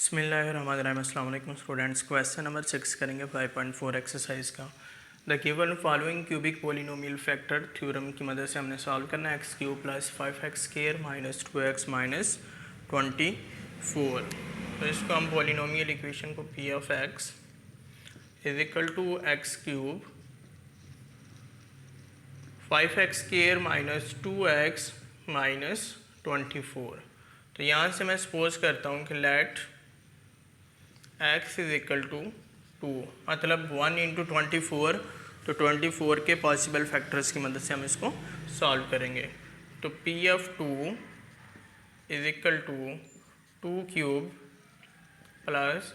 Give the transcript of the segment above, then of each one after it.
बिस्मिल्लाहिर्रहमानिर्रहीम। अस्सलाम वालेकुम स्टूडेंट्स। क्वेश्चन नंबर 6 करेंगे 5.4 एक्सरसाइज का। The given following cubic polynomial factor theorem की मदद से हमने सॉल्व करना है। X cube plus 5x square minus 2x minus 24। तो इसको हम पोलिनोमियल इक्वेशन को p of x is equal to x cube 5x square minus 2x minus 24। तो यहाँ से मैं सपोज करता हूँ कि let x is equal to 2, मतलब 1 इंटू 24। तो 24 के पॉसिबल फैक्टर्स की मदद से हम इसको सॉल्व करेंगे। तो p of 2 is equal to 2 cube plus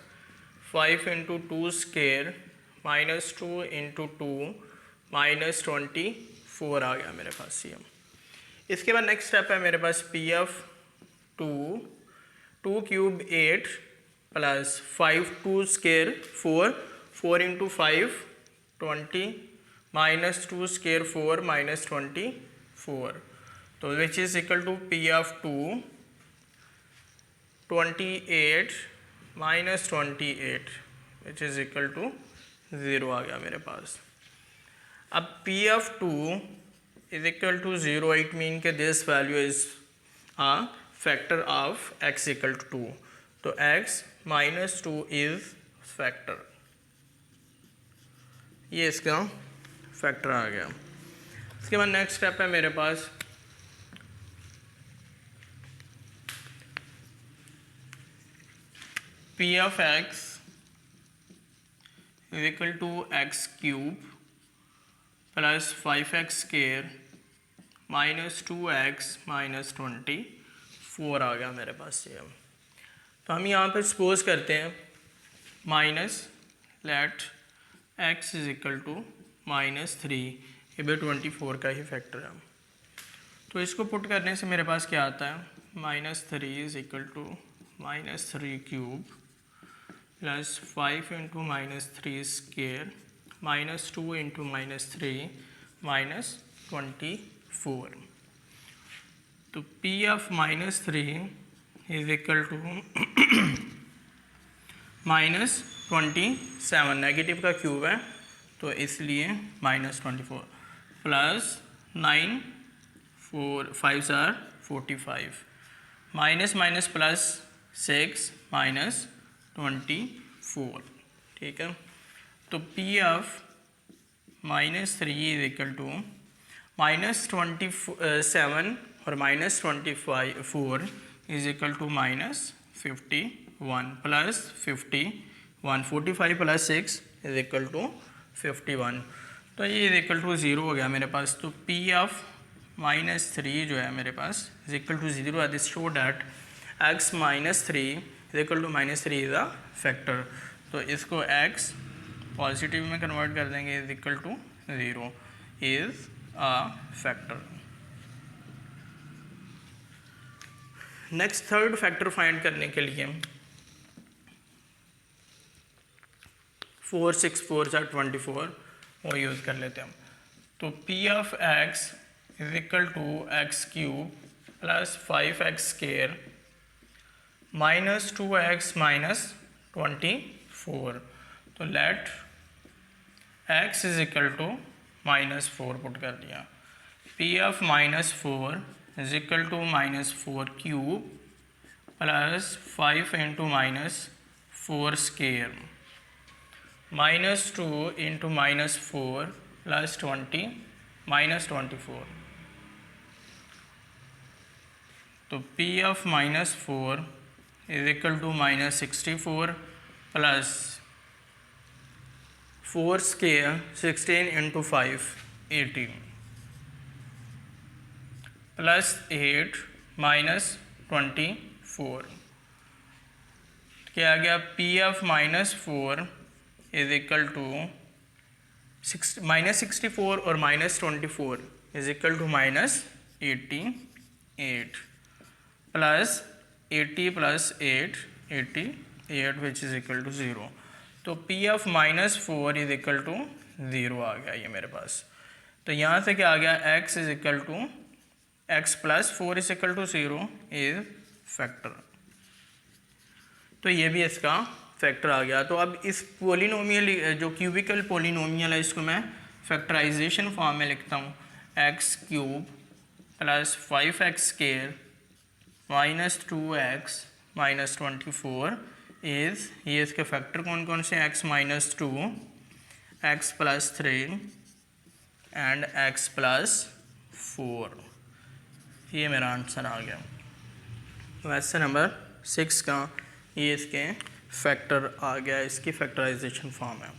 5 into 2 square minus 2 into 2 minus 24 आ गया मेरे पास ये। इसके बाद नेक्स्ट स्टेप है मेरे पास p of 2 cube 8 plus 5 2 square 4 into 5 20 minus 2 square 4 minus 24। तो which is equal to p of 2 28 minus 28 which is equal to 0 आ गया मेरे पास। अब p of 2 is equal to 0, it mean के this value is a factor of x equal to 2। तो x minus 2 is factor, ये इसका factor आ गया। इसके बाद नेक्स्ट स्टेप है मेरे पास p of x is equal to x cube plus 5x square minus 2x minus 24 आ गया मेरे पास ये। तो हम यहाँ पर सपोज करते हैं minus let x is equal to minus 3, ये भी 24 का ही फैक्टर है। तो इसको पुट करने से मेरे पास क्या आता है, minus 3 is equal to minus 3 cube plus 5 into minus 3 square minus 2 into minus 3 minus 24। तो p of minus 3 is equal to minus 27, negative का क्यूब है तो इसलिए minus 24 plus 9 4 5 are 45 minus minus plus 6 minus 24। ठीक है। तो p of minus 3 is equal to minus 27 और minus 24 is equal to minus 51 plus 51, 45 plus 6 is equal to 51। तो ये इज इक्वल टू 0 हो गया मेरे पास। तो p ऑफ माइनस 3 जो है मेरे पास इज इक्वल टू 0 है। This show that x minus 3 is equal to minus 3 is a factor. तो इसको x पॉजिटिव में कन्वर्ट कर देंगे, is equal to 0 is a factor. Next third factor find करने के लिए 4 6 4 24 वो यूज़ कर लेते हैं हम। तो p of x is equal to x cube plus 5x square minus 2x minus 24। तो let x is equal to minus 4 put कर दिया। p of minus 4 is equal to minus 4 cube plus 5 into minus 4 square minus 2 into minus 4 plus 20 minus 24। तो p of minus 4 is equal to minus 64 plus 4 square 16 into 5 18 plus 8 minus 24। क्या आ गया, p of minus 4 is equal to minus 64 और minus 24 is equal to minus 88 plus 80 plus 8 88 which is equal to 0। तो p of minus 4 is equal to 0 आ गया ये मेरे पास। तो यहाँ से क्या आ गया, x is equal to x plus 4 is equal to 0 is factor. तो ये भी इसका फैक्टर आ गया। तो अब इस पोलिनोमियल जो क्यूबिकल पोलिनोमियल है इसको मैं फैक्टराइजेशन फॉर्म में लिखता हूँ, x cube plus 5x square minus 2x minus 24 is, ये इसके फैक्टर कौन कौन से, x minus 2, x plus 3 and x plus 4। ये मेरा आंसर आ गया। क्वेश्चन नंबर 6 का ये इसके फैक्टर आ गया, इसकी फैक्टराइजेशन फॉर्म है।